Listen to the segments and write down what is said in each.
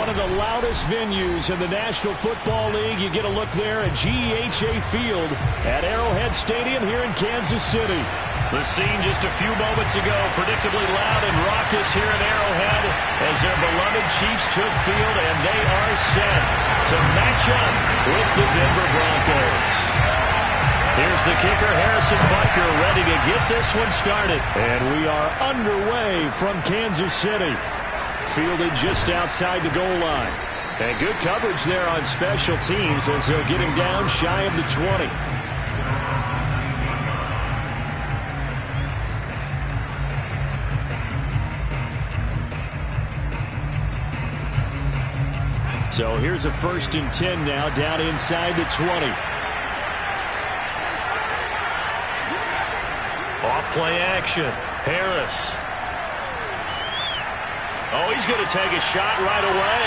one of the loudest venues in the National Football League. You get a look there at GEHA Field at Arrowhead Stadium here in Kansas City. The scene just a few moments ago, predictably loud and raucous here at Arrowhead as their beloved Chiefs took field, and they are set to match up with the Denver Broncos. Here's the kicker, Harrison Butker, ready to get this one started. And we are underway from Kansas City. Fielded just outside the goal line. And good coverage there on special teams as they'll get him down shy of the 20. So here's a 1st and 10 now, down inside the 20. Off-play action. Harris. Oh, he's going to take a shot right away.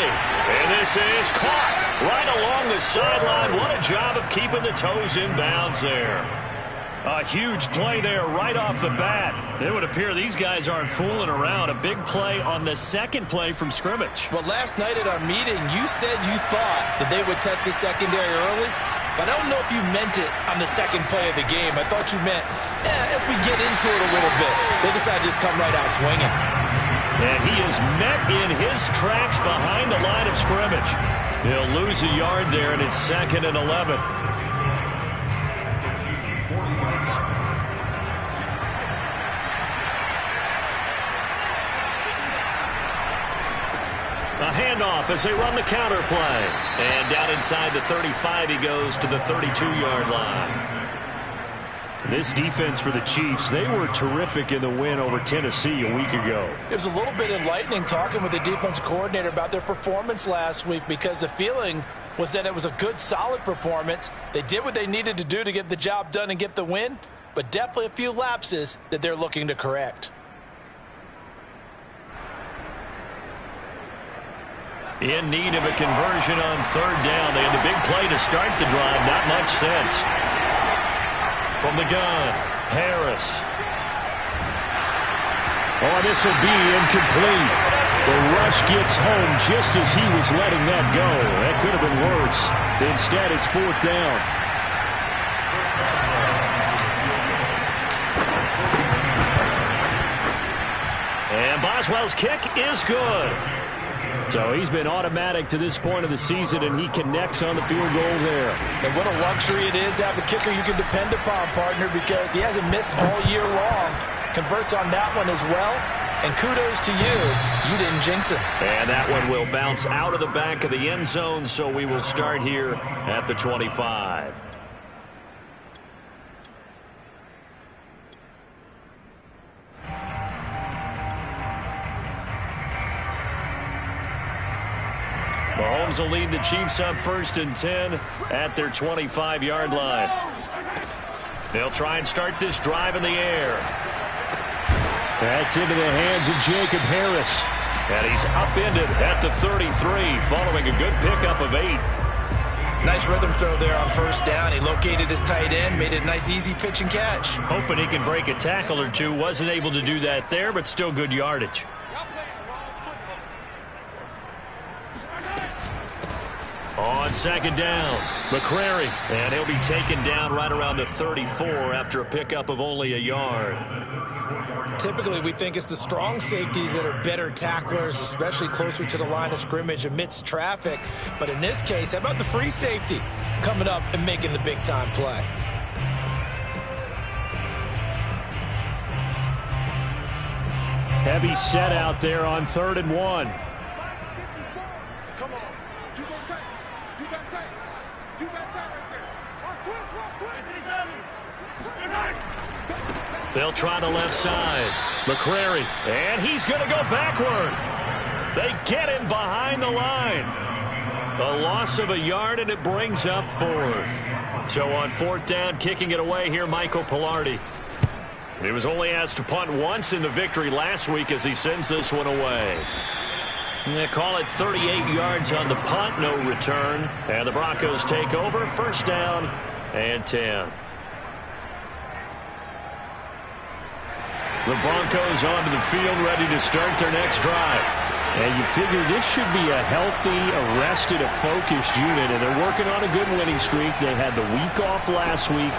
And this is caught right along the sideline. What a job of keeping the toes in bounds there. A huge play there right off the bat. It would appear these guys aren't fooling around. A big play on the second play from scrimmage. Well, last night at our meeting, you said you thought that they would test the secondary early. But I don't know if you meant it on the second play of the game. I thought you meant, as we get into it a little bit, they decided to just come right out swinging. And he is met in his tracks behind the line of scrimmage. He'll lose a yard there, and it's 2nd and 11. A handoff as they run the counter play. And down inside the 35, he goes to the 32-yard line. This defense for the Chiefs, they were terrific in the win over Tennessee a week ago. It was a little bit enlightening talking with the defense coordinator about their performance last week because the feeling was that it was a good, solid performance. They did what they needed to do to get the job done and get the win, but definitely a few lapses that they're looking to correct. In need of a conversion on 3rd down. They had the big play to start the drive. Not much sense. From the gun, Harris. Oh, this will be incomplete. The rush gets home just as he was letting that go. That could have been worse. Instead, it's 4th down. And Boswell's kick is good. So he's been automatic to this point of the season, and he connects on the field goal there. And what a luxury it is to have a kicker you can depend upon, partner, because he hasn't missed all year long. Converts on that one as well. And kudos to you. You didn't jinx it. And that one will bounce out of the back of the end zone, so we will start here at the 25. Mahomes will lead the Chiefs up 1st and 10 at their 25-yard line. They'll try and start this drive in the air. That's into the hands of Jacob Harris. And he's upended at the 33 following a good pickup of 8. Nice rhythm throw there on 1st down. He located his tight end, made it a nice easy pitch and catch. Hoping he can break a tackle or two. Wasn't able to do that there, but still good yardage. On 2nd down, McCrary, and he'll be taken down right around the 34 after a pickup of only a yard. Typically, we think it's the strong safeties that are better tacklers, especially closer to the line of scrimmage amidst traffic. But in this case, how about the free safety coming up and making the big-time play? Heavy set out there on 3rd and 1. They'll try the left side. McCrary, and he's going to go backward. They get him behind the line. A loss of a yard, and it brings up 4th. So on 4th down, kicking it away here, Michael Pilardi. He was only asked to punt once in the victory last week as he sends this one away. And they call it 38 yards on the punt, no return. And the Broncos take over, 1st down and 10. The Broncos onto the field, ready to start their next drive. And you figure this should be a healthy, arrested, a focused unit, and they're working on a good winning streak. They had the week off last week.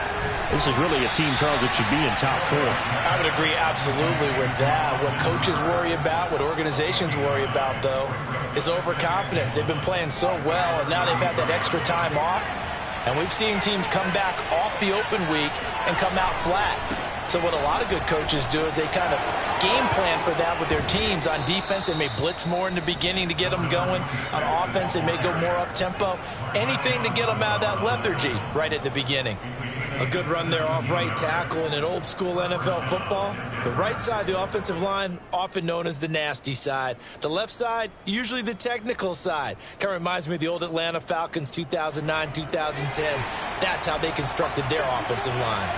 This is really a team, Charles, that should be in top 4. I would agree absolutely with that. What coaches worry about, what organizations worry about, though, is overconfidence. They've been playing so well, and now they've had that extra time off. And we've seen teams come back off the open week and come out flat. So what a lot of good coaches do is they kind of game plan for that with their teams. On defense, they may blitz more in the beginning to get them going. On offense, they may go more up-tempo. Anything to get them out of that lethargy right at the beginning. A good run there off right tackle in an old-school NFL football. The right side of the offensive line, often known as the nasty side. The left side, usually the technical side. Kind of reminds me of the old Atlanta Falcons 2009-2010. That's how they constructed their offensive line.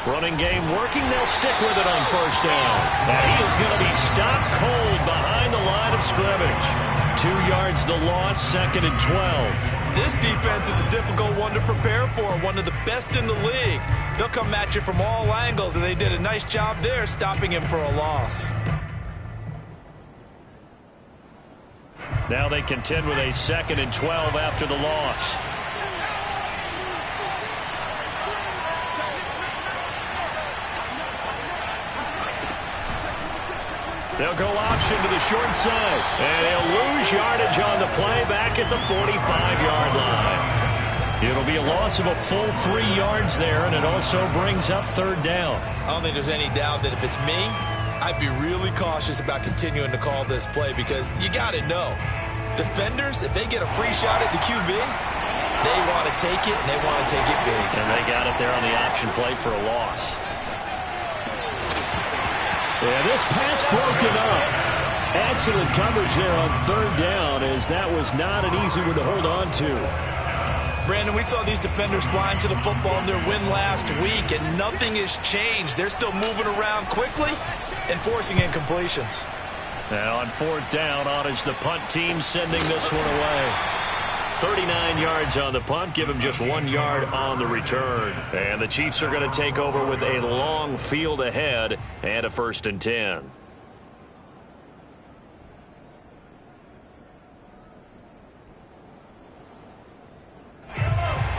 Running game working. They'll stick with it on first down. And he is going to be stopped cold behind the line of scrimmage. 2 yards the loss, 2nd and 12. This defense is a difficult one to prepare for, one of the best in the league. They'll come at you from all angles, and they did a nice job there stopping him for a loss. Now they contend with a 2nd and 12 after the loss. They'll go option to the short side. And he'll lose yardage on the play back at the 45-yard line. It'll be a loss of a full 3 yards there, and it also brings up 3rd down. I don't think there's any doubt that if it's me, I'd be really cautious about continuing to call this play because you got to know, defenders, if they get a free shot at the QB, they want to take it, and they want to take it big. And they got it there on the option play for a loss. Yeah, this pass broken up. Excellent coverage there on 3rd down, as that was not an easy one to hold on to. Brandon, we saw these defenders flying to the football in their win last week, and nothing has changed. They're still moving around quickly and forcing incompletions. Now on 4th down, on is the punt team sending this one away. 39 yards on the punt, give him just 1 yard on the return. And the Chiefs are going to take over with a long field ahead and a 1st and 10.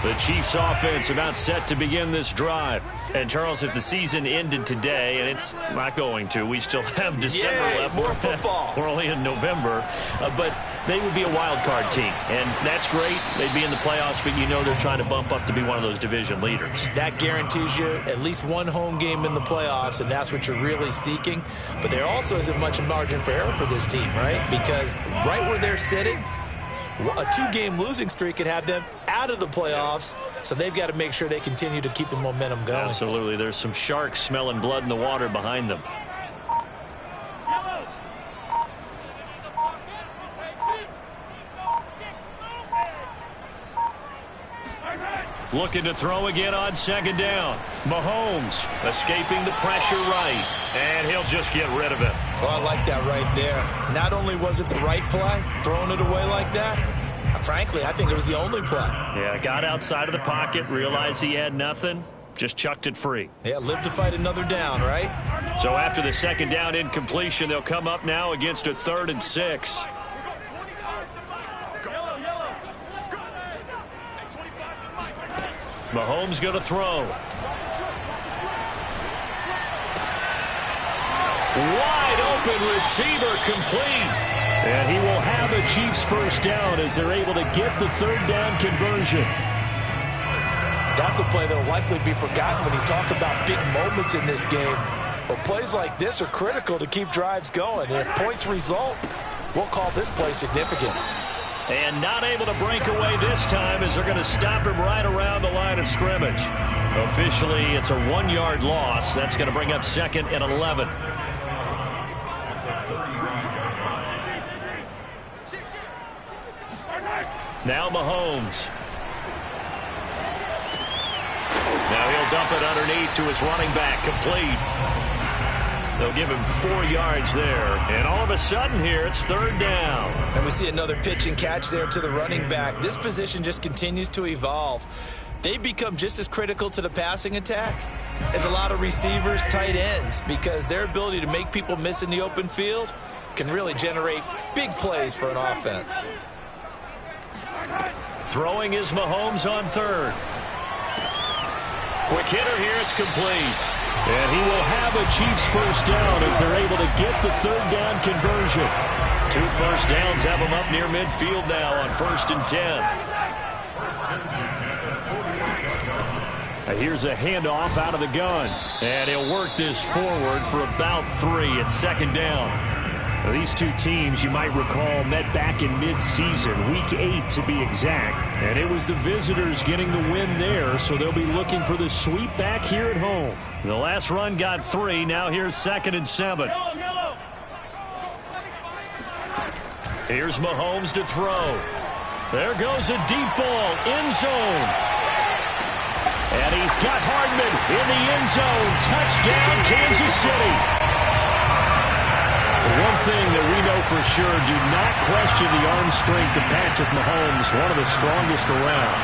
The Chiefs offense about set to begin this drive. And Charles, if the season ended today, and it's not going to, we still have December left. More football. We're only in November, but they would be a wild card team. And that's great. They'd be in the playoffs, but you know they're trying to bump up to be one of those division leaders. That guarantees you at least one home game in the playoffs, and that's what you're really seeking. But there also isn't much margin for error for this team, right? Because right where they're sitting, a 2-game losing streak could have them out of the playoffs, so they've got to make sure they continue to keep the momentum going. Absolutely. There's some sharks smelling blood in the water behind them. Looking to throw again on 2nd down. Mahomes escaping the pressure right, and he'll just get rid of it. Oh, I like that right there. Not only was it the right play, throwing it away like that, frankly, I think it was the only play. Yeah, got outside of the pocket, realized he had nothing, just chucked it free. Yeah, live to fight another down, right? So after the 2nd down incompletion, they'll come up now against a 3rd and 6. Mahomes going to throw. Wide open receiver complete. And he will have a Chiefs 1st down as they're able to get the 3rd down conversion. That's a play that will likely be forgotten when you talk about big moments in this game. But plays like this are critical to keep drives going. And if points result, we'll call this play significant. And not able to break away this time as they're going to stop him right around the line of scrimmage. Officially, it's a 1-yard loss. That's going to bring up 2nd and 11. Now Mahomes. Now he'll dump it underneath to his running back, complete. They'll give him 4 yards there. And all of a sudden here, it's 3rd down. And we see another pitch and catch there to the running back. This position just continues to evolve. they become just as critical to the passing attack as a lot of receivers, tight ends, because their ability to make people miss in the open field can really generate big plays for an offense. Throwing is Mahomes on third. Quick hitter here, it's complete. And he will have a Chiefs first down as they're able to get the third down conversion. 2 first downs have them up near midfield now on 1st and 10. Here's a handoff out of the gun. And he'll work this forward for about 3 at 2nd down. Now, these two teams, you might recall, met back in mid-season, week 8 to be exact. And it was the visitors getting the win there, so they'll be looking for the sweep back here at home. The last run got 3. Now here's 2nd and 7. Here's Mahomes to throw. There goes a deep ball, end zone. And he's got Hardman in the end zone. Touchdown, Kansas City. One thing that we know for sure, do not question the arm strength of Patrick Mahomes, one of the strongest around.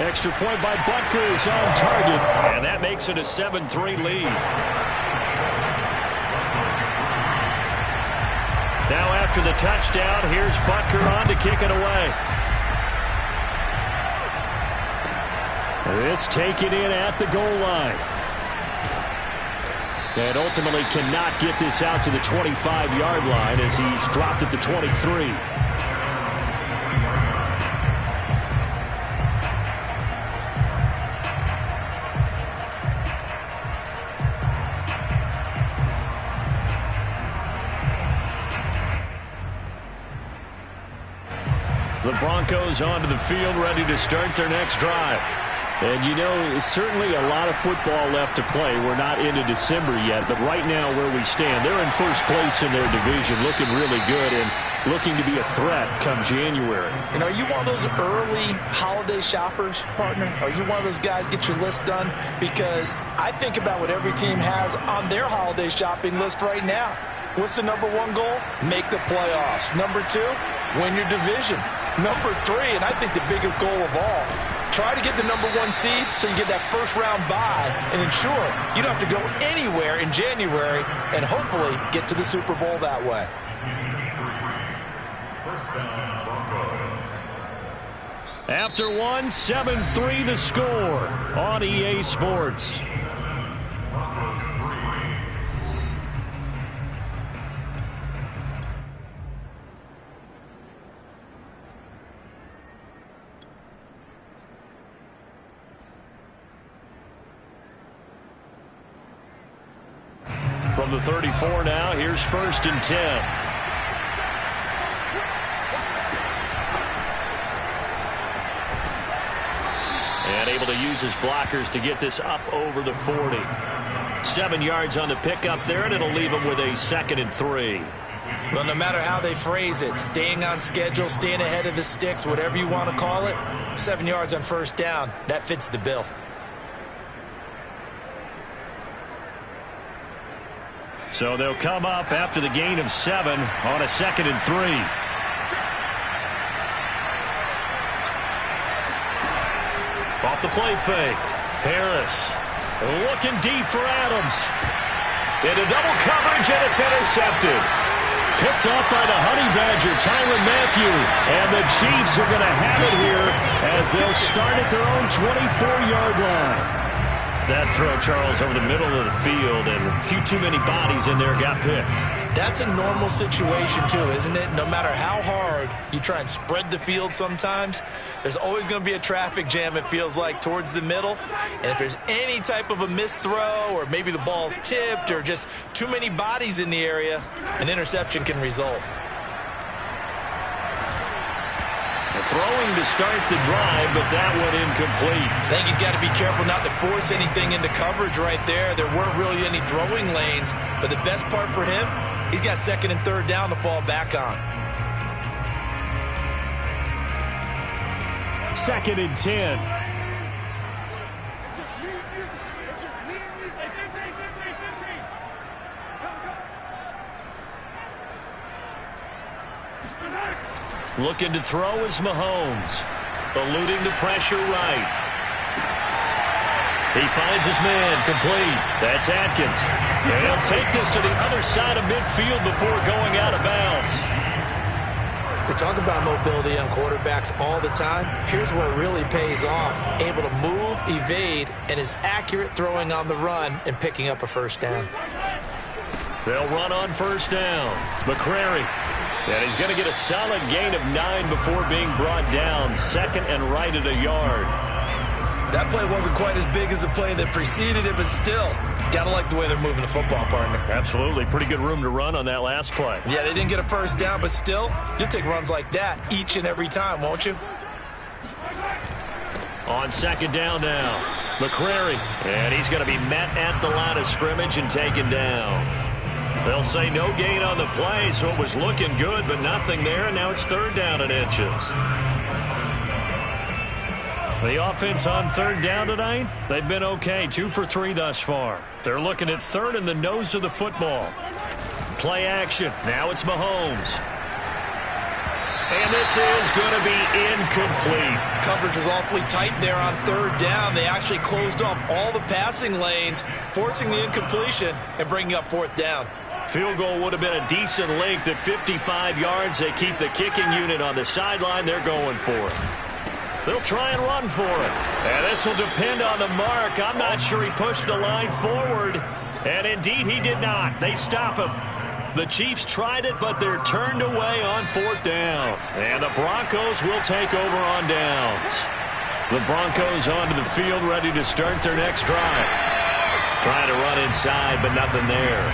Extra point by Butker is on target. And that makes it a 7-3 lead. Now after the touchdown, here's Butker on to kick it away. This taken in at the goal line. And ultimately cannot get this out to the 25-yard line as he's dropped at the 23. The Broncos onto the field, ready to start their next drive. And, you know, certainly a lot of football left to play. We're not into December yet, but right now where we stand, they're in first place in their division, looking really good and looking to be a threat come January. And are you one of those early holiday shoppers, partner? Are you one of those guys get your list done? Because I think about what every team has on their holiday shopping list right now. What's the number 1 goal? Make the playoffs. Number 2, win your division. Number 3, and I think the biggest goal of all, try to get the number 1 seed so you get that first round bye and ensure you don't have to go anywhere in January and hopefully get to the Super Bowl that way. After 1, 7-3 the score on EA Sports. From the 34 now, here's 1st and 10. And able to use his blockers to get this up over the 40. 7 yards on the pickup there, and it'll leave him with a 2nd and 3. Well, no matter how they phrase it, staying on schedule, staying ahead of the sticks, whatever you want to call it, 7 yards on first down, that fits the bill. So they'll come up after the gain of 7 on a 2nd and 3. Off the play fake. Harris looking deep for Adams. Into double coverage, and it's intercepted. Picked off by the Honey Badger, Tyrann Mathieu. And the Chiefs are going to have it here as they'll start at their own 24-yard line. That throw, Charles, over the middle of the field, and a few too many bodies in there got picked. That's a normal situation, too, isn't it? No matter how hard you try and spread the field sometimes, there's always going to be a traffic jam, it feels like, towards the middle. And if there's any type of a missed throw or maybe the ball's tipped or just too many bodies in the area, an interception can result. Throwing to start the drive, but that one incomplete. I think he's got to be careful not to force anything into coverage right there. There weren't really any throwing lanes, but the best part for him, he's got 2nd and 3rd down to fall back on. 2nd and 10. Looking to throw is Mahomes. Eluding the pressure right. He finds his man complete. That's Atkins. And he'll take this to the other side of midfield before going out of bounds. We talk about mobility on quarterbacks all the time. Here's where it really pays off. Able to move, evade, and is accurate throwing on the run and picking up a first down. They'll run on first down. McCrary. And he's going to get a solid gain of 9 before being brought down. Second and right at a yard. That play wasn't quite as big as the play that preceded it, but still, got to like the way they're moving the football, partner. Absolutely. Pretty good room to run on that last play. Yeah, they didn't get a first down, but still, you'll take runs like that each and every time, won't you? On second down now, McCrary. And he's going to be met at the line of scrimmage and taken down. They'll say no gain on the play, so it was looking good, but nothing there, and now it's third down and inches. The offense on third down tonight, they've been okay, 2 for 3 thus far. They're looking at third in the nose of the football. Play action. Now it's Mahomes. And this is going to be incomplete. Coverage was awfully tight there on third down. They actually closed off all the passing lanes, forcing the incompletion and bringing up fourth down. Field goal would have been a decent length at 55 yards. They keep the kicking unit on the sideline. They're going for it. They'll try and run for it. And this will depend on the mark. I'm not sure he pushed the line forward. And indeed, he did not. They stop him. The Chiefs tried it, but they're turned away on fourth down. And the Broncos will take over on downs. The Broncos onto the field, ready to start their next drive. Trying to run inside, but nothing there.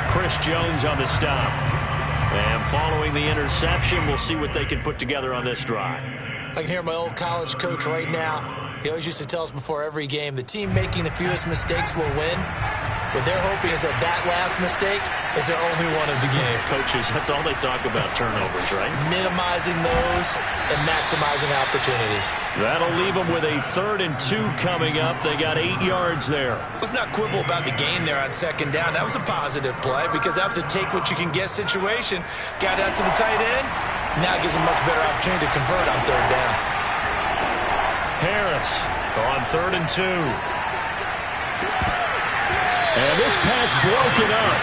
Chris Jones on the stop. And following the interception, we'll see what they can put together on this drive. I can hear my old college coach right now. He always used to tell us before every game, the team making the fewest mistakes will win. What they're hoping is that last mistake is their only one of the game. Coaches, that's all they talk about, turnovers, right? Minimizing those and maximizing opportunities. That'll leave them with a 3rd and 2 coming up. They got 8 yards there. Let's not quibble about the gain there on second down. That was a positive play because that was a take-what-you-can-get situation. Got out to the tight end. Now it gives them a much better opportunity to convert on third down. Harris on 3rd and 2. And this pass broken up.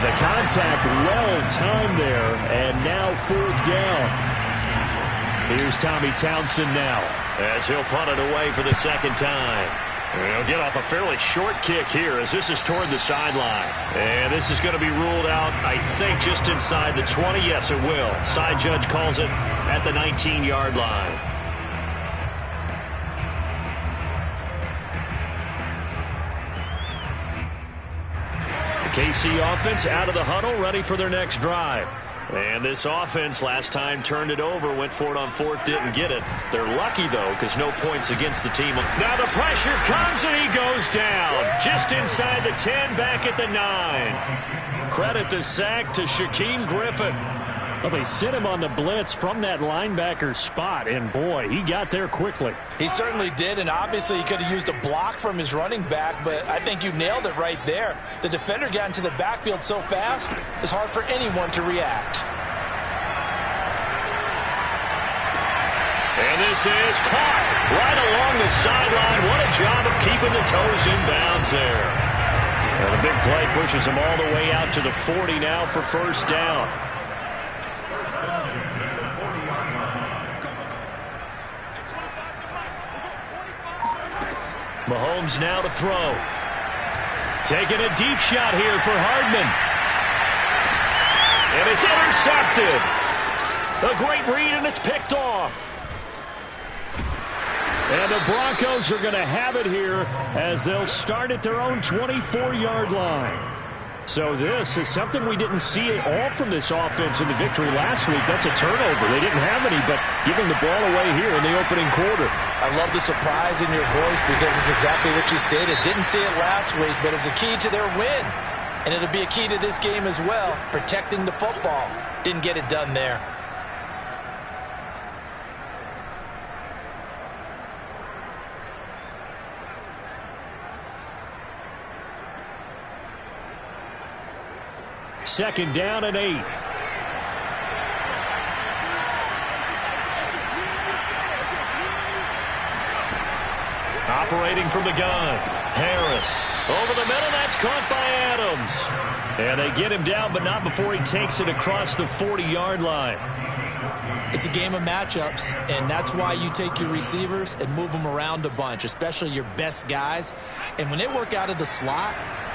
The contact well-timed there, and now 4th down. Here's Tommy Townsend now, as he'll punt it away for the second time. And he'll get off a fairly short kick here, as this is toward the sideline. And this is going to be ruled out, I think, just inside the 20. Yes, it will. Side judge calls it at the 19-yard line. KC offense out of the huddle, ready for their next drive. And this offense last time turned it over, went for it on 4th, didn't get it. They're lucky, though, because no points against the team. Now the pressure comes, and he goes down. Just inside the 10, back at the 9. Credit the sack to Shaquem Griffin. Well, they sent him on the blitz from that linebacker spot, and boy, he got there quickly. He certainly did, and obviously he could have used a block from his running back, but I think you nailed it right there. The defender got into the backfield so fast, it's hard for anyone to react. And this is caught right along the sideline. What a job of keeping the toes in bounds there. And the big play pushes him all the way out to the 40 now for first down. Mahomes now to throw. Taking a deep shot here for Hardman. And it's intercepted. A great read, and it's picked off. And the Broncos are going to have it here as they'll start at their own 24-yard line. So this is something we didn't see at all from this offense in the victory last week. That's a turnover. They didn't have any, but giving the ball away here in the opening quarter. I love the surprise in your voice because it's exactly what you stated. Didn't see it last week, but it was a key to their win. And it'll be a key to this game as well, protecting the football. Didn't get it done there. Second down and 8. Operating from the gun. Harris. Over the middle. That's caught by Adams. And they get him down, but not before he takes it across the 40-yard line. It's a game of matchups, and that's why you take your receivers and move them around a bunch, especially your best guys. And when they work out of the slot,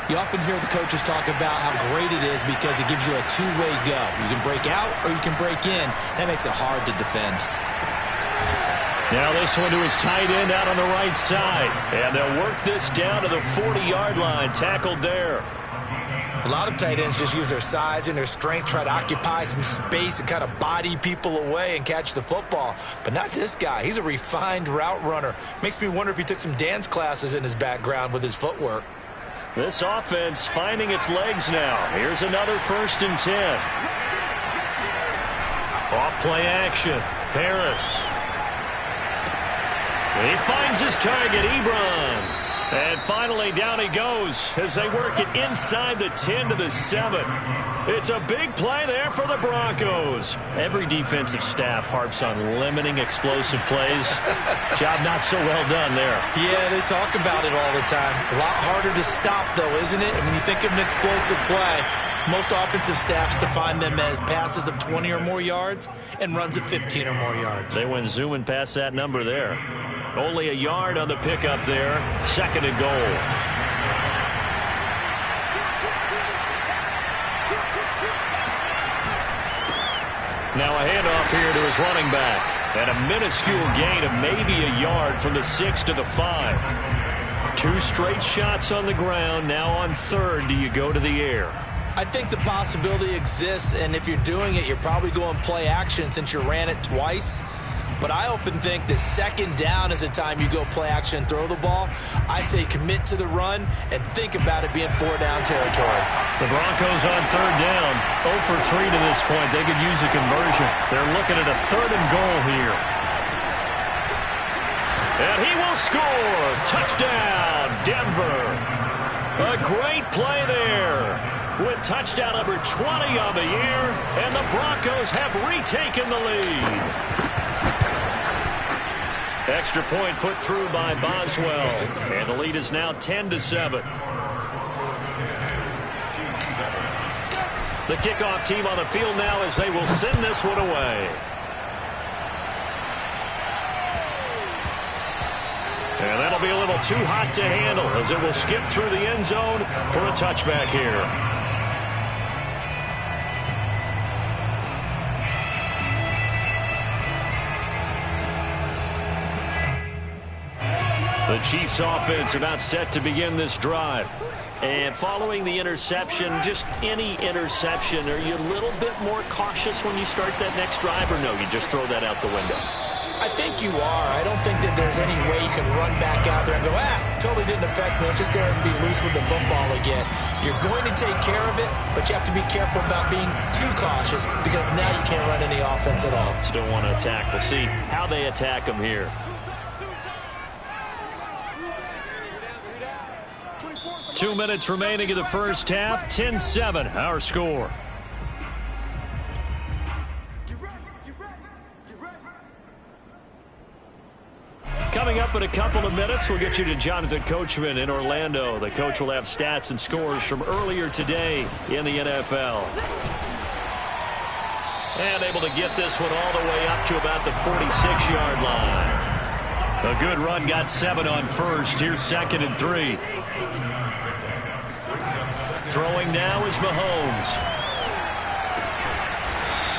you often hear the coaches talk about how great it is because it gives you a two-way go. You can break out or you can break in. That makes it hard to defend. Now this one to his tight end out on the right side. And they'll work this down to the 40-yard line. Tackled there. A lot of tight ends just use their size and their strength, try to occupy some space and kind of body people away and catch the football. But not this guy. He's a refined route runner. Makes me wonder if he took some dance classes in his background with his footwork. This offense finding its legs now. Here's another 1st and 10. Off play action. Harris. He finds his target, Ebron. And finally, down he goes as they work it inside the 10 to the 7. It's a big play there for the Broncos. Every defensive staff harps on limiting explosive plays. Job not so well done there. Yeah, they talk about it all the time. A lot harder to stop, though, isn't it? And when you think of an explosive play, most offensive staffs define them as passes of 20 or more yards and runs of 15 or more yards. They went zooming past that number there. Only a yard on the pickup there. 2nd and goal. Now a handoff here to his running back. And a minuscule gain of maybe a yard from the 6 to the 5. 2 straight shots on the ground. Now on 3rd, do you go to the air? I think the possibility exists, and if you're doing it, you're probably going play action since you ran it twice. But I often think that 2nd down is the time you go play action and throw the ball. I say commit to the run and think about it being 4-down territory. The Broncos on 3rd down. 0 for 3 to this point. They could use a conversion. They're looking at a 3rd and goal here. And he will score. Touchdown, Denver. A great play there with touchdown number 20 on the year. And the Broncos have retaken the lead. Extra point put through by Boswell. And the lead is now 10 to 7. The kickoff team on the field now as they will send this one away. And that'll be a little too hot to handle as it will skip through the end zone for a touchback here. The Chiefs offense about set to begin this drive. And following the interception, just any interception, are you a little bit more cautious when you start that next drive, or no, you just throw that out the window? I think you are. I don't think that there's any way you can run back out there and go, totally didn't affect me. Let's just go ahead and be loose with the football again. You're going to take care of it, but you have to be careful about being too cautious because now you can't run any offense at all. Still want to attack. We'll see how they attack them here. Two minutes remaining in the first half. 10-7, our score. Coming up in a couple of minutes, we'll get you to Jonathan Coachman in Orlando. The coach will have stats and scores from earlier today in the NFL. And able to get this one all the way up to about the 46-yard line. A good run, got 7 on first. Here's 2nd and 3. Throwing now is Mahomes.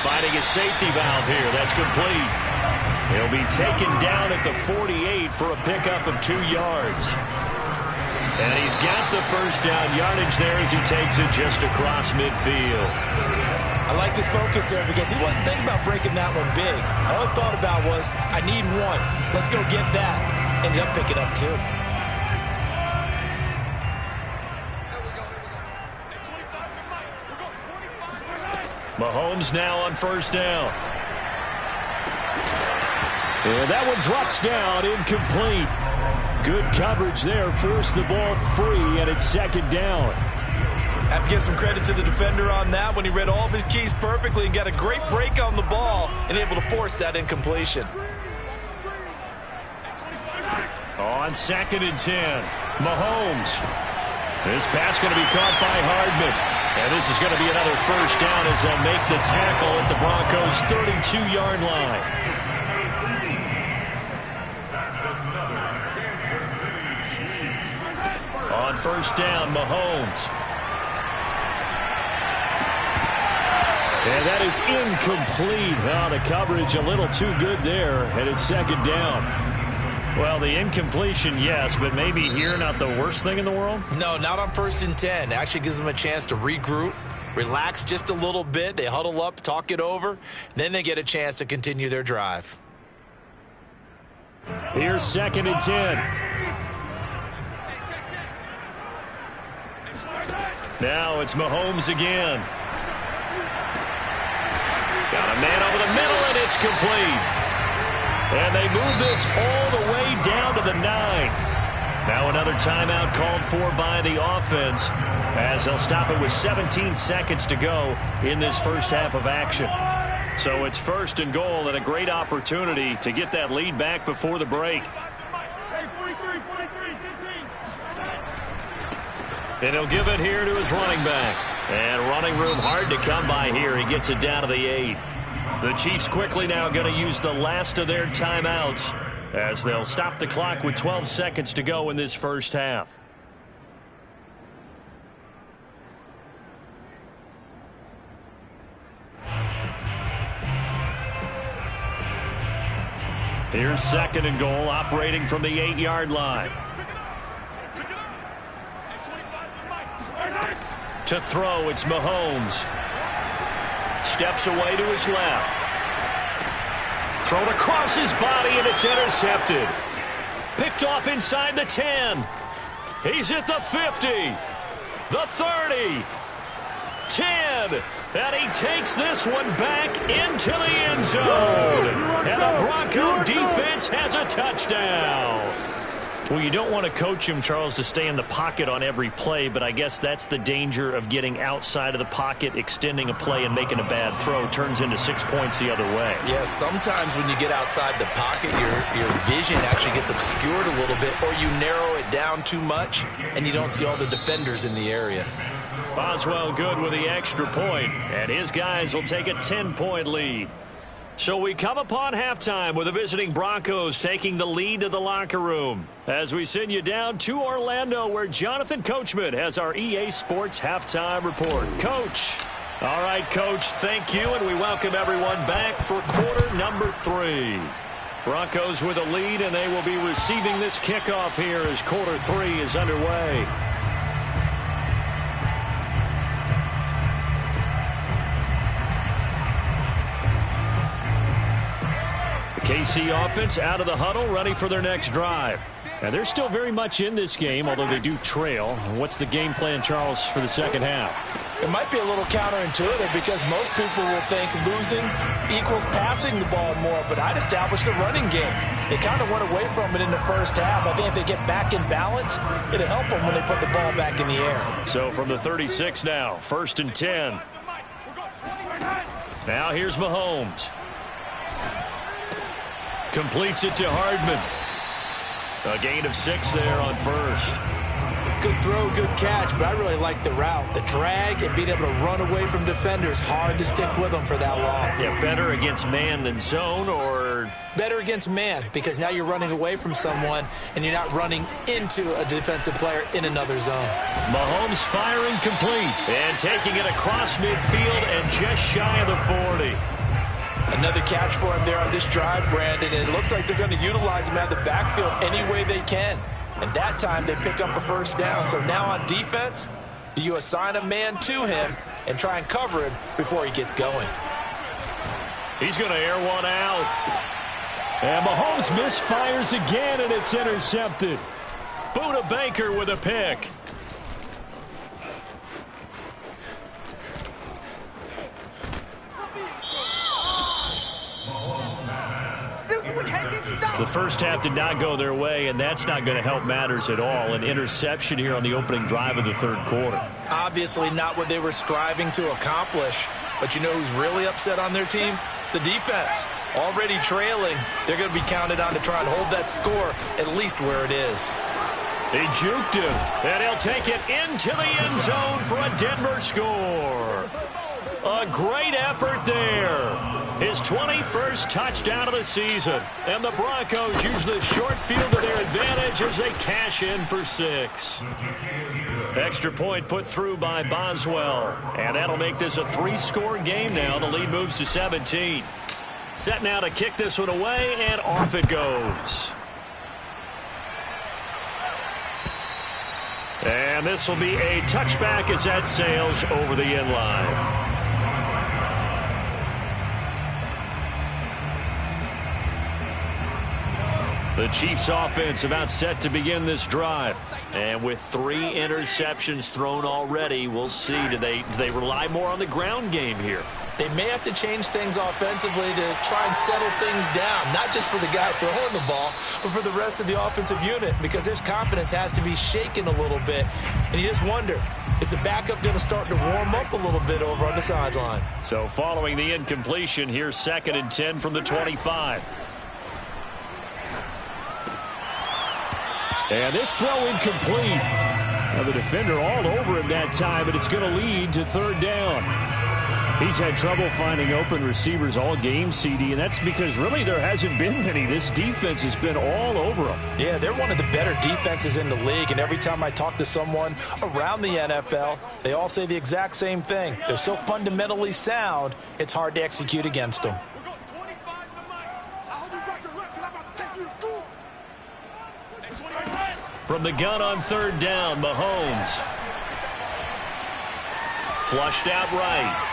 Finding a safety valve here. That's complete. He'll be taken down at the 48 for a pickup of 2 yards. And he's got the first down yardage there as he takes it just across midfield. I like this focus there because he wasn't thinking about breaking that one big. All he thought about was, I need 1. Let's go get that. Ended up picking up 2. Mahomes now on first down. And that one drops down, incomplete. Good coverage there, forced the ball free, and it's 2nd down. Have to give some credit to the defender on that when he read all of his keys perfectly and got a great break on the ball and able to force that incompletion. On 2nd and 10, Mahomes. This pass going to be caught by Hardman. And this is going to be another first down as they'll make the tackle at the Broncos' 32-yard line. On first down, Mahomes. And that is incomplete. Oh, the coverage a little too good there, and it's 2nd down. Well, the incompletion, yes, but maybe here not the worst thing in the world? No, not on 1st and 10. Actually gives them a chance to regroup, relax just a little bit. They huddle up, talk it over. Then they get a chance to continue their drive. Here's 2nd and 10. Now it's Mahomes again. Got a man over the middle, and it's complete. And they move this all the way down to the 9. Now another timeout called for by the offense as they'll stop it with 17 seconds to go in this first half of action. So it's 1st and goal and a great opportunity to get that lead back before the break. And he'll give it here to his running back. And running room hard to come by here. He gets it down to the 8. The Chiefs quickly now going to use the last of their timeouts as they'll stop the clock with 12 seconds to go in this first half. Here's 2nd and goal, operating from the 8-yard line. To throw, it's Mahomes. Steps away to his left. Thrown across his body, and it's intercepted. Picked off inside the 10. He's at the 50. The 30. 10. And he takes this one back into the end zone. And the Bronco defense has a touchdown. Well, you don't want to coach him, Charles, to stay in the pocket on every play, but I guess that's the danger of getting outside of the pocket, extending a play, and making a bad throw. Turns into 6 points the other way. Yeah, sometimes when you get outside the pocket, your vision actually gets obscured a little bit, or you narrow it down too much, and you don't see all the defenders in the area. Boswell good with the extra point, and his guys will take a 10-point lead. So we come upon halftime with the visiting Broncos taking the lead to the locker room as we send you down to Orlando where Jonathan Coachman has our EA Sports halftime report. Coach. All right, Coach, thank you, and we welcome everyone back for quarter number 3. Broncos with a lead, and they will be receiving this kickoff here as quarter 3 is underway. KC offense out of the huddle, ready for their next drive. And they're still very much in this game, although they do trail. What's the game plan, Charles, for the second half? It might be a little counterintuitive because most people will think losing equals passing the ball more, but I'd establish the running game. They kind of went away from it in the first half. I think if they get back in balance, it'll help them when they put the ball back in the air. So from the 36 now, 1st and 10. Now here's Mahomes. Completes it to Hardman. A gain of 6 there on 1st. Good throw, good catch, but I really like the route. The drag and being able to run away from defenders, hard to stick with them for that long. Yeah, better against man than zone, or? Better against man, because now you're running away from someone and you're not running into a defensive player in another zone. Mahomes firing complete and taking it across midfield and just shy of the 40. Another catch for him there on this drive, Brandon. And it looks like they're going to utilize him at the backfield any way they can. And that time they pick up a first down. So now on defense, do you assign a man to him and try and cover him before he gets going? He's going to air one out. And Mahomes misfires again, and it's intercepted. Buda Baker with a pick. The first half did not go their way, and that's not going to help matters at all. An interception here on the opening drive of the third quarter. Obviously not what they were striving to accomplish, but you know who's really upset on their team? The defense already trailing. They're going to be counted on to try and hold that score at least where it is. He juked him, and he'll take it into the end zone for a Denver score. A great effort there. His 21st touchdown of the season. And the Broncos use the short field to their advantage as they cash in for 6. Extra point put through by Boswell. And that'll make this a 3-score game now. The lead moves to 17. Set now to kick this one away, and off it goes. And this will be a touchback as that sails over the end line. The Chiefs offense about set to begin this drive. And with 3 interceptions thrown already, we'll see. Do they rely more on the ground game here? They may have to change things offensively to try and settle things down, not just for the guy throwing the ball, but for the rest of the offensive unit, because their confidence has to be shaken a little bit. And you just wonder, is the backup going to start to warm up a little bit over on the sideline? So following the incompletion, here's 2nd and 10 from the 25. And this throw incomplete. Now the defender all over him that time, but it's going to lead to 3rd down. He's had trouble finding open receivers all game, CD, and that's because really there hasn't been many. This defense has been all over them. Yeah, they're one of the better defenses in the league, and every time I talk to someone around the NFL, they all say the exact same thing. They're so fundamentally sound, it's hard to execute against them. From the gun on 3rd down, Mahomes. Flushed out right.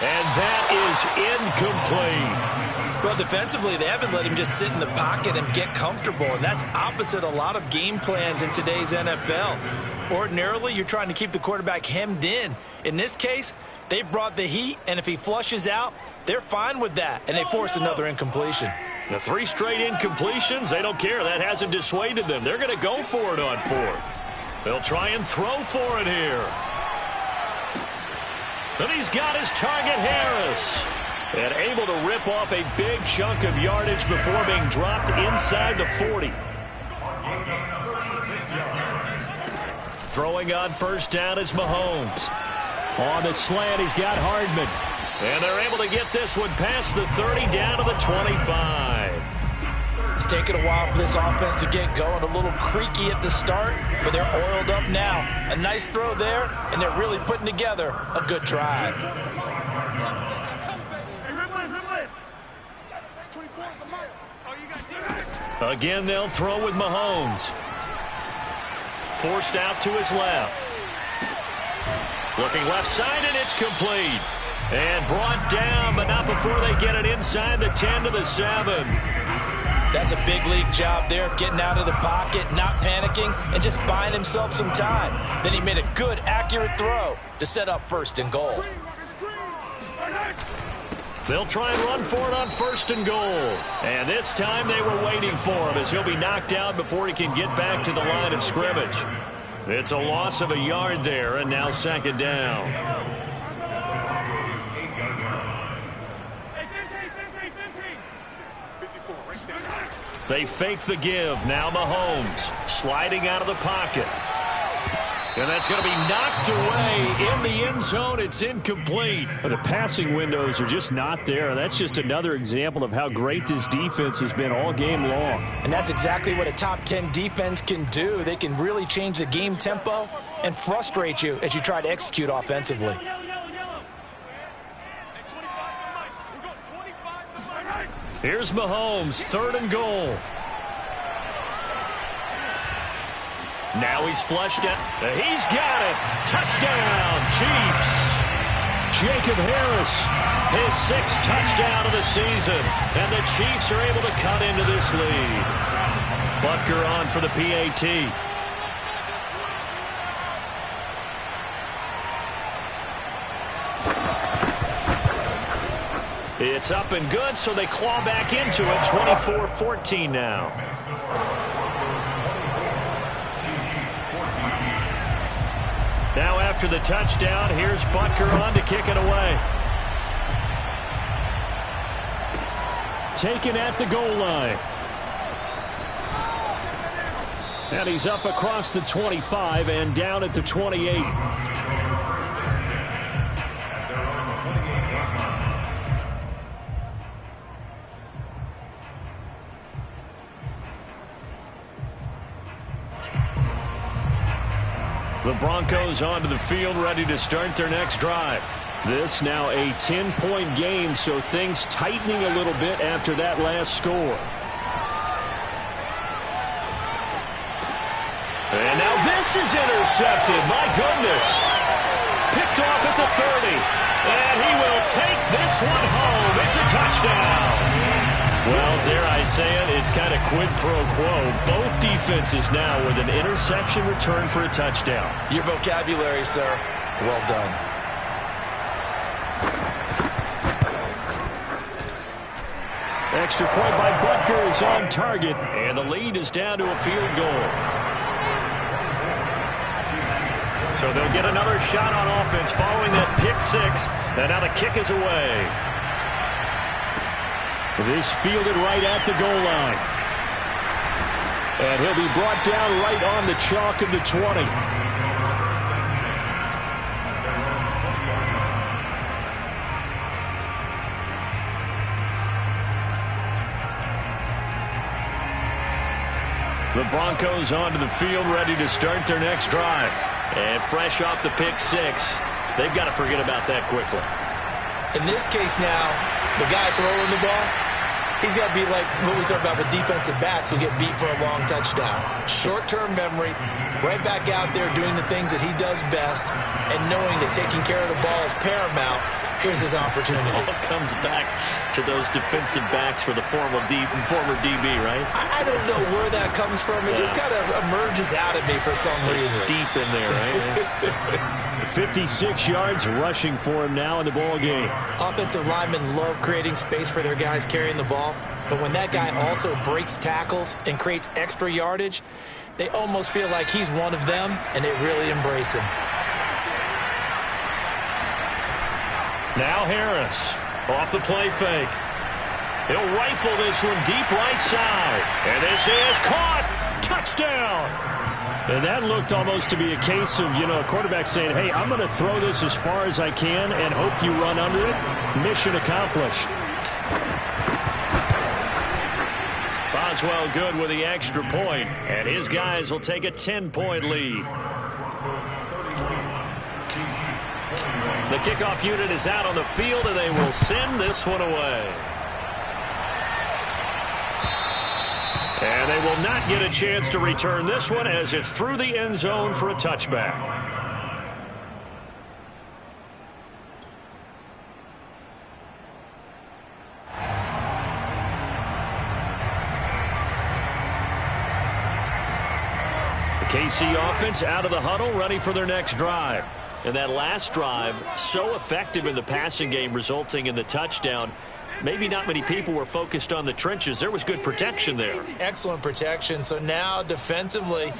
And that is incomplete. Well, defensively, they haven't let him just sit in the pocket and get comfortable, and that's opposite a lot of game plans in today's NFL. Ordinarily, you're trying to keep the quarterback hemmed in. In this case, they brought the heat, and if he flushes out, they're fine with that, and they force another incompletion. The 3 straight incompletions, they don't care. That hasn't dissuaded them. They're going to go for it on 4th. They'll try and throw for it here. And he's got his target, Harris. And able to rip off a big chunk of yardage before being dropped inside the 40. Throwing on 1st down is Mahomes. On the slant, he's got Hardman. And they're able to get this one past the 30 down to the 25. It's taken a while for this offense to get going. A little creaky at the start, but they're oiled up now. A nice throw there, and they're really putting together a good drive. Again, they'll throw with Mahomes. Forced out to his left. Looking left side, and it's complete. And brought down, but not before they get it inside the 10 to the 7. That's a big league job there of getting out of the pocket, not panicking, and just buying himself some time. Then he made a good, accurate throw to set up 1st and goal. They'll try and run for it on 1st and goal. And this time they were waiting for him as he'll be knocked out before he can get back to the line of scrimmage. It's a loss of a yard there, and now 2nd down. They fake the give. Now Mahomes sliding out of the pocket. And that's going to be knocked away in the end zone. It's incomplete. The passing windows are just not there. That's just another example of how great this defense has been all game long. And that's exactly what a top 10 defense can do. They can really change the game tempo and frustrate you as you try to execute offensively. Here's Mahomes, 3rd and goal. Now he's flushed out. He's got it. Touchdown, Chiefs. Jacob Harris. His 6th touchdown of the season. And the Chiefs are able to cut into this lead. Butker on for the PAT. It's up and good, so they claw back into it. 24-14 now. Now after the touchdown, here's Butker on to kick it away. taken at the goal line. And he's up across the 25 and down at the 28. The Broncos onto the field, ready to start their next drive. This now a 10-point game, so things tightening a little bit after that last score. And now this is intercepted. My goodness. Picked off at the 30. And he will take this one home. It's a touchdown. Well, dare I say it, it's kind of quid pro quo. Both defenses now with an interception return for a touchdown. Your vocabulary, sir. Well done. Extra point by Butker is on target. And the lead is down to a field goal. So they'll get another shot on offense following that pick six. And now the kick is away. This fielded right at the goal line. And he'll be brought down right on the chalk of the 20. The Broncos onto the field, ready to start their next drive. And fresh off the pick six, they've got to forget about that quickly. In this case now, the guy throwing the ball, he's got to be like what we talk about with defensive backs who get beat for a long touchdown. Short-term memory, right back out there doing the things that he does best, and knowing that taking care of the ball is paramount. Here's his opportunity. It all comes back to those defensive backs for the former DB, right? I don't know where that comes from. It just kind of emerges out of me for some reason. It's deep in there, right? 56 yards rushing for him now in the ball game. Offensive linemen love creating space for their guys carrying the ball, but when that guy also breaks tackles and creates extra yardage, they almost feel like he's one of them, and they really embrace him. Now Harris off the play fake. He'll rifle this one deep right side. And this is caught. Touchdown. And that looked almost to be a case of, a quarterback saying, hey, I'm going to throw this as far as I can and hope you run under it. Mission accomplished. Boswell good with the extra point, and his guys will take a 10-point lead. The kickoff unit is out on the field, and they will send this one away. And they will not get a chance to return this one as it's through the end zone for a touchback. The KC offense out of the huddle, ready for their next drive. And that last drive, so effective in the passing game, resulting in the touchdown. Maybe not many people were focused on the trenches. There was good protection there. Excellent protection. So now defensively,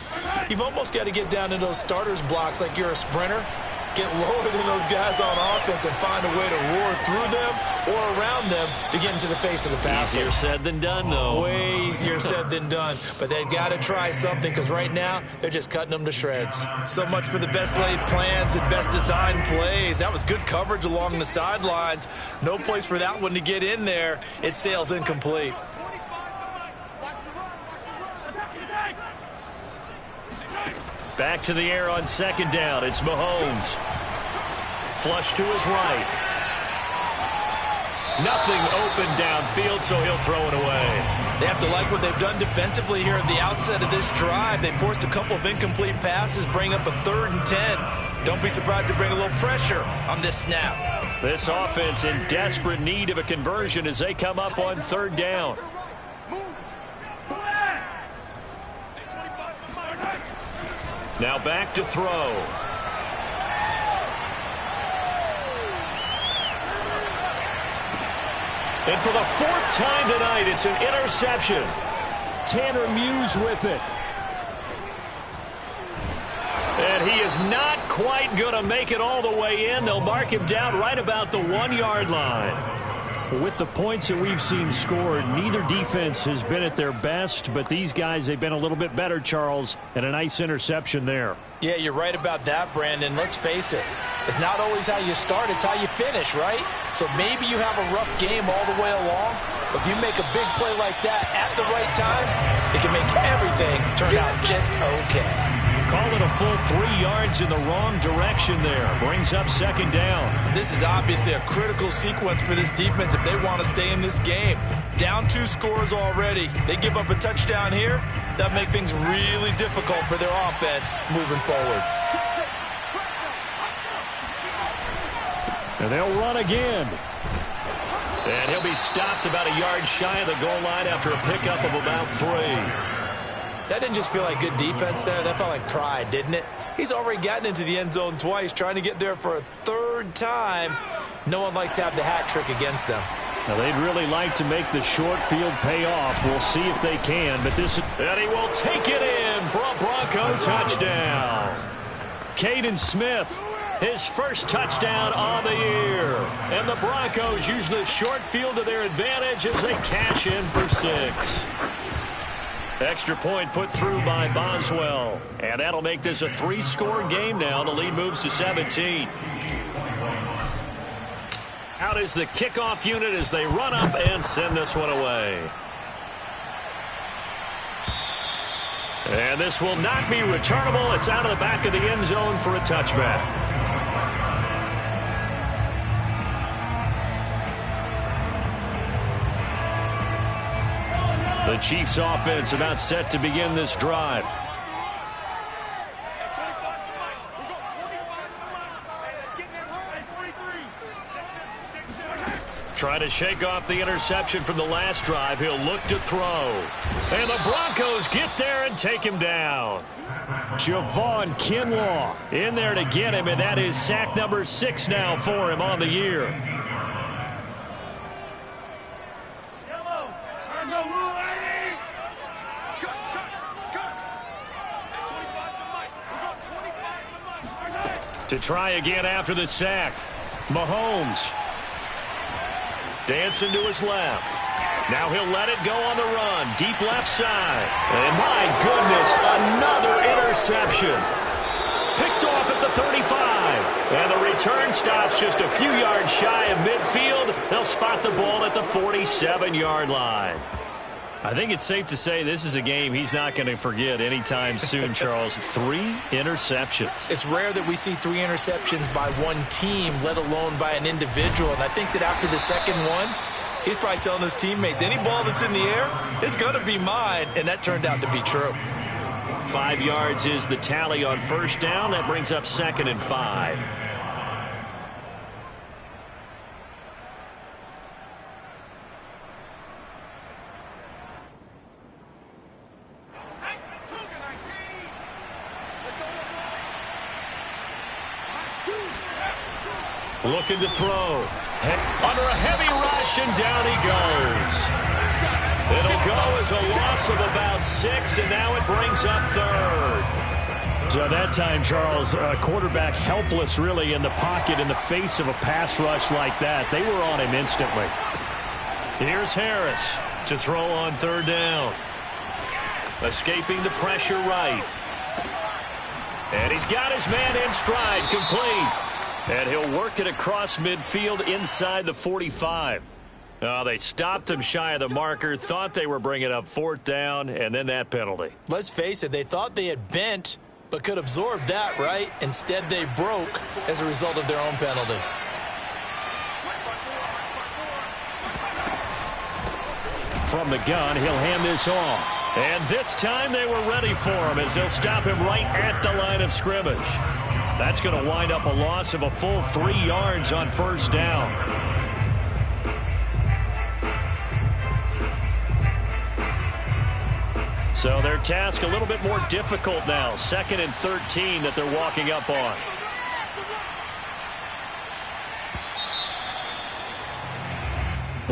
you've almost got to get down to those starters blocks like you're a sprinter. Get lower than those guys on offense and find a way to roar through them or around them to get into the face of the passer. Easier said than done, though. Way easier said than done. But they've got to try something because right now they're just cutting them to shreds. So much for the best laid plans and best designed plays. That was good coverage along the sidelines. No place for that one to get in there. It sails incomplete. Back to the air on second down. It's Mahomes. Flush to his right. Nothing open downfield, so he'll throw it away. They have to like what they've done defensively here at the outset of this drive. They forced a couple of incomplete passes, bring up a 3rd and 10. Don't be surprised to bring a little pressure on this snap. This offense in desperate need of a conversion as they come up on 3rd down. Now back to throw. And for the 4th time tonight, it's an interception. Tanner Muse with it. And he is not quite going to make it all the way in. They'll mark him down right about the 1-yard line. With the points that we've seen scored, neither defense has been at their best, but these guys, they've been a little bit better, Charles, and a nice interception there. Yeah, you're right about that, Brandon. Let's face it. It's not always how you start, it's how you finish, right? So maybe you have a rough game all the way along. If you make a big play like that at the right time, it can make everything turn out just okay. Call it a full 3 yards in the wrong direction there. Brings up second down. This is obviously a critical sequence for this defense if they want to stay in this game. Down 2 scores already. They give up a touchdown here. That'll make things really difficult for their offense moving forward. And they'll run again. And he'll be stopped about a yard shy of the goal line after a pickup of about 3. That didn't just feel like good defense there. That felt like pride, didn't it? He's already gotten into the end zone twice, trying to get there for a 3rd time. No one likes to have the hat trick against them. Now, they'd really like to make the short field pay off. We'll see if they can, but this is... And he will take it in for a Bronco touchdown. Caden Smith, his first touchdown on the year. And the Broncos use the short field to their advantage as they cash in for 6. Extra point put through by Boswell. And that'll make this a 3-score game now. The lead moves to 17. Out is the kickoff unit as they run up and send this one away. And this will not be returnable. It's out of the back of the end zone for a touchback. The Chiefs offense about set to begin this drive. Trying to shake off the interception from the last drive. He'll look to throw. And the Broncos get there and take him down. Javon Kinlaw in there to get him, and that is sack number 6 now for him on the year. To try again after the sack. Mahomes dancing to his left. Now he'll let it go on the run. Deep left side. And my goodness, another interception. Picked off at the 35. And the return stops just a few yards shy of midfield. They'll spot the ball at the 47-yard line. I think it's safe to say this is a game he's not going to forget anytime soon, Charles. 3 interceptions. It's rare that we see 3 interceptions by one team, let alone by an individual. And I think that after the second one, he's probably telling his teammates, any ball that's in the air is going to be mine. And that turned out to be true. 5 yards is the tally on first down. That brings up 2nd and 5. Looking to throw. Under a heavy rush, and down he goes. It'll go as a loss of about 6, and now it brings up 3rd. So that time, Charles, quarterback helpless really in the pocket in the face of a pass rush like that. They were on him instantly. Here's Harris to throw on 3rd down. Escaping the pressure right. And he's got his man in stride, complete. And he'll work it across midfield inside the 45. They stopped him shy of the marker, thought they were bringing up 4th down, and then that penalty. Let's face it, they thought they had bent, but could absorb that, right? Instead, they broke as a result of their own penalty. From the gun, he'll hand this off. And this time they were ready for him as they'll stop him right at the line of scrimmage. That's going to wind up a loss of a full 3 yards on first down. So their task a little bit more difficult now. 2nd and 13 that they're walking up on.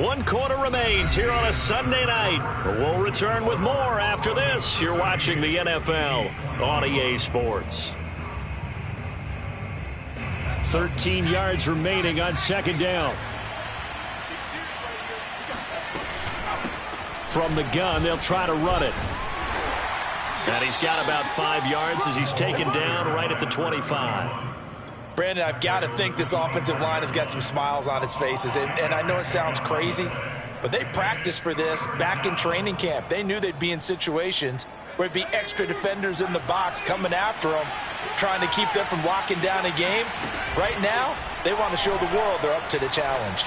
One quarter remains here on a Sunday night. We'll return with more after this. You're watching the NFL on EA Sports. 13 yards remaining on 2nd down. From the gun, they'll try to run it. And he's got about 5 yards as he's taken down right at the 25. Brandon, I've got to think this offensive line has got some smiles on its faces. And I know it sounds crazy, but they practiced for this back in training camp. They knew they'd be in situations where it'd be extra defenders in the box coming after them, trying to keep them from locking down a game. Right now, they want to show the world they're up to the challenge.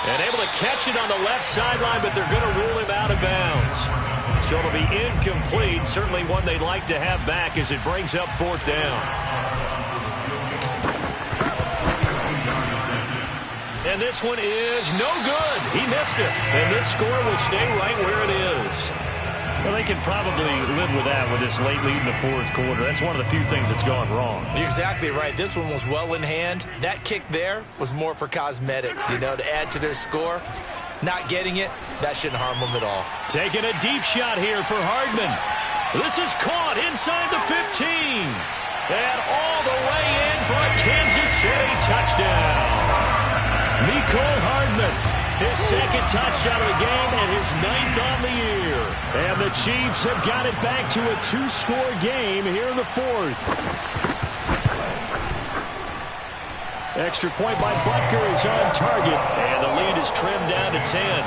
And able to catch it on the left sideline, but they're going to rule him out of bounds. So it'll be incomplete. Certainly one they'd like to have back as it brings up 4th down. And this one is no good. He missed it. And this score will stay right where it is. Well, they can probably live with that with this late lead in the 4th quarter. That's one of the few things that's gone wrong. You're exactly right. This one was well in hand. That kick there was more for cosmetics, to add to their score. Not getting it, that shouldn't harm them at all. Taking a deep shot here for Hardman. This is caught inside the 15. And all the way in for a Kansas City touchdown. Mecole Hardman, his 2nd touchdown of the game and his 9th on the year. And the Chiefs have got it back to a 2-score game here in the 4th. Extra point by Butker is on target. And the lead is trimmed down to 10.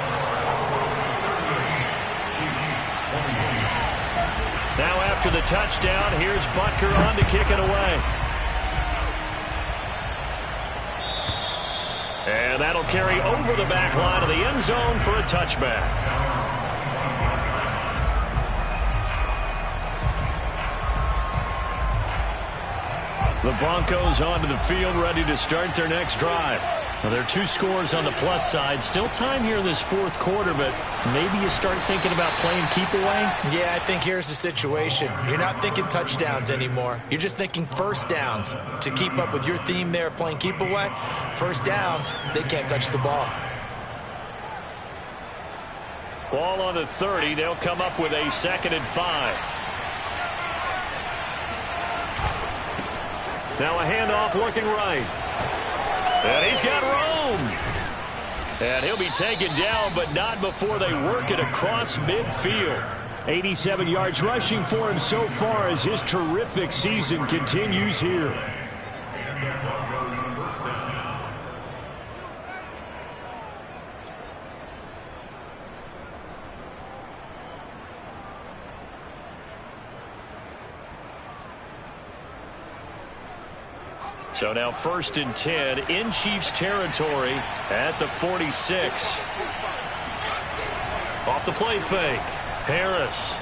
Now after the touchdown, here's Butker on to kick it away. And that'll carry over the back line of the end zone for a touchback. The Broncos onto the field, ready to start their next drive. Well, there are 2 scores on the plus side. Still time here in this 4th quarter, but maybe you start thinking about playing keep away? Yeah, I think here's the situation. You're not thinking touchdowns anymore. You're just thinking first downs. To keep up with your theme there, playing keep away, first downs, they can't touch the ball. Ball on the 30. They'll come up with a 2nd and 5. Now a handoff looking right. And he's got room. And he'll be taken down, but not before they work it across midfield. 87 yards rushing for him so far as his terrific season continues here. So now 1st and 10 in Chiefs territory at the 46. Off the play fake. Harris.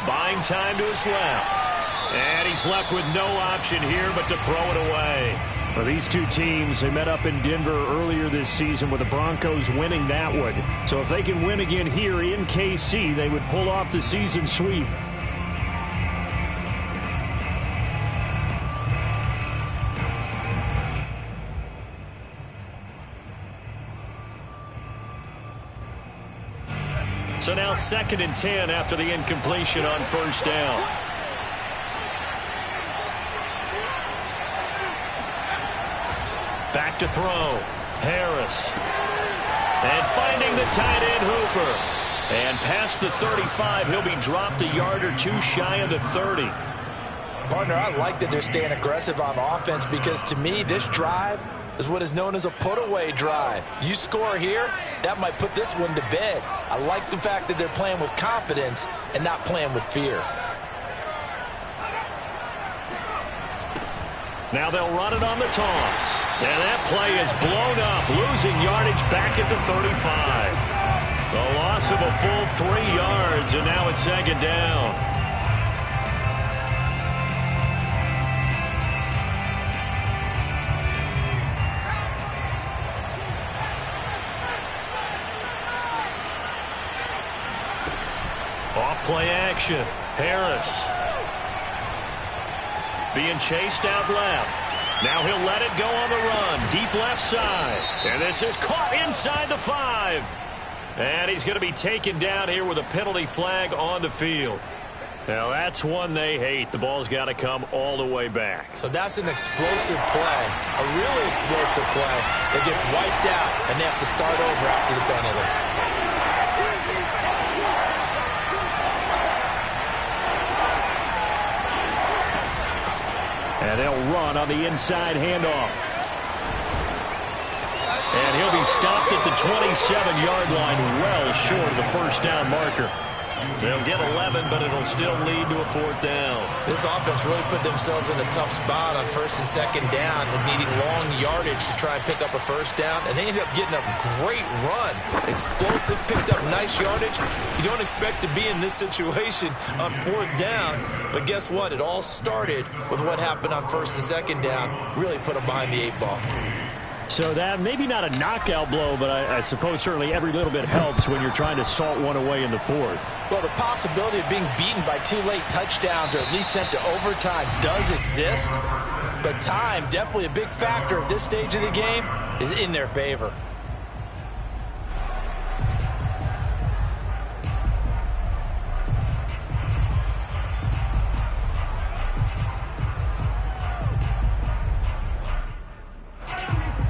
Buying time to his left. And he's left with no option here but to throw it away. Well, these 2 teams, they met up in Denver earlier this season with the Broncos winning that one. So if they can win again here in KC, they would pull off the season sweep. So now 2nd and 10 after the incompletion on 1st down. Back to throw. Harris. And finding the tight end Hooper. And past the 35, he'll be dropped a yard or 2 shy of the 30. Partner, I like that they're staying aggressive on offense because to me, this drive is what is known as a put-away drive. You score here, that might put this one to bed. I like the fact that they're playing with confidence and not playing with fear. Now they'll run it on the toss. And that play is blown up, losing yardage back at the 35. A loss of a full 3 yards, and now it's 2nd down. Off play action. Harris. Being chased out left. Now he'll let it go on the run. Deep left side. And this is caught inside the 5. And he's going to be taken down here with a penalty flag on the field. Now that's one they hate. The ball's got to come all the way back. So that's an explosive play, a really explosive play that gets wiped out, and they have to start over after the penalty. And they'll run on the inside handoff. And he'll be stopped at the 27-yard line, well short of the first down marker. They'll get 11, but it'll still lead to a 4th down. This offense really put themselves in a tough spot on 1st and 2nd down and needing long yardage to try and pick up a 1st down, and they ended up getting a great run. Explosive, picked up nice yardage. You don't expect to be in this situation on 4th down, but guess what? It all started with what happened on 1st and 2nd down. Really put them behind the 8 ball. So that maybe not a knockout blow, but I suppose certainly every little bit helps when you're trying to salt one away in the 4th. Well, the possibility of being beaten by 2 late touchdowns or at least sent to overtime does exist, but time, definitely a big factor at this stage of the game, is in their favor.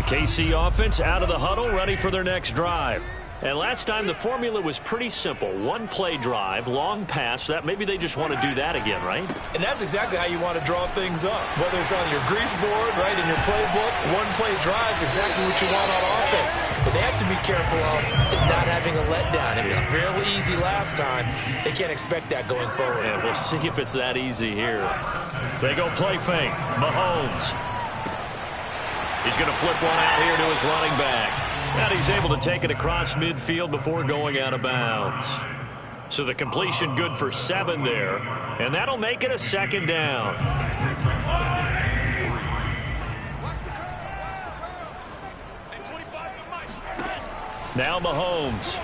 KC offense out of the huddle, ready for their next drive. And last time the formula was pretty simple. 1-play drive, long pass. That maybe they just want to do that again, right? And that's exactly how you want to draw things up. Whether it's on your grease board, right, in your playbook, 1-play drive is exactly what you want on offense. What they have to be careful of is not having a letdown. It was fairly easy last time. They can't expect that going forward. And we'll see if it's that easy here. They go play fake. Mahomes. He's going to flip one out here to his running back. And he's able to take it across midfield before going out of bounds. So the completion good for 7 there. And that'll make it a 2nd down. Now Mahomes.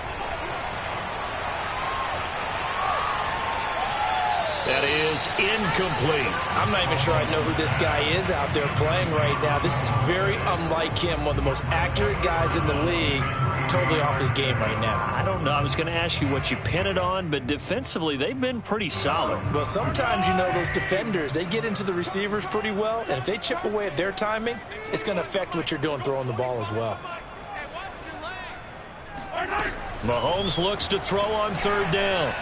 That is incomplete. I'm not even sure I know who this guy is out there playing right now. This is very unlike him, one of the most accurate guys in the league. Totally off his game right now. I don't know. I was going to ask you what you pin it on, but defensively, they've been pretty solid. Well, sometimes, you know, those defenders, they get into the receivers pretty well, and if they chip away at their timing, it's going to affect what you're doing throwing the ball as well. Mahomes looks to throw on 3rd down.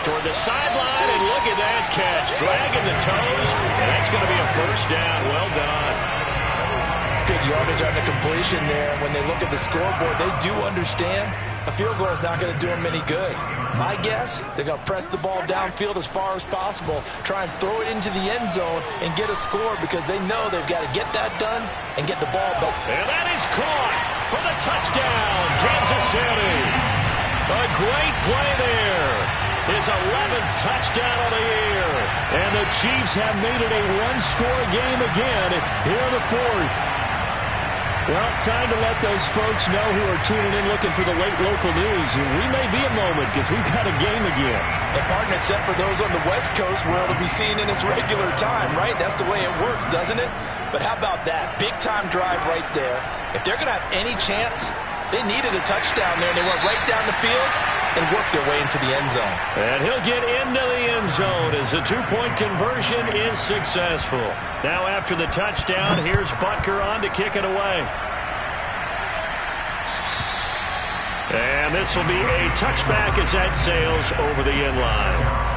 Toward the sideline, and look at that catch. Dragging the toes, and that's going to be a 1st down. Well done. Good yardage on the completion there. When they look at the scoreboard, they do understand a field goal is not going to do them any good. My guess, they're going to press the ball downfield as far as possible, try and throw it into the end zone and get a score because they know they've got to get that done and get the ball back. And that is caught for the touchdown, Kansas City. A great play there. His 11th touchdown of the year. And the Chiefs have made it a one-score game again here in the 4th. Well, time to let those folks know who are tuning in looking for the late local news. We may be a moment because we've got a game again. And partner, except for those on the West Coast where it'll be seen in its regular time, right? That's the way it works, doesn't it? But how about that? Big-time drive right there. If they're going to have any chance, they needed a touchdown there, and they went right down the field and worked their way into the end zone. And he'll get into the end zone as the 2-point conversion is successful. Now after the touchdown, here's Butker on to kick it away. And this will be a touchback as that sails over the end line.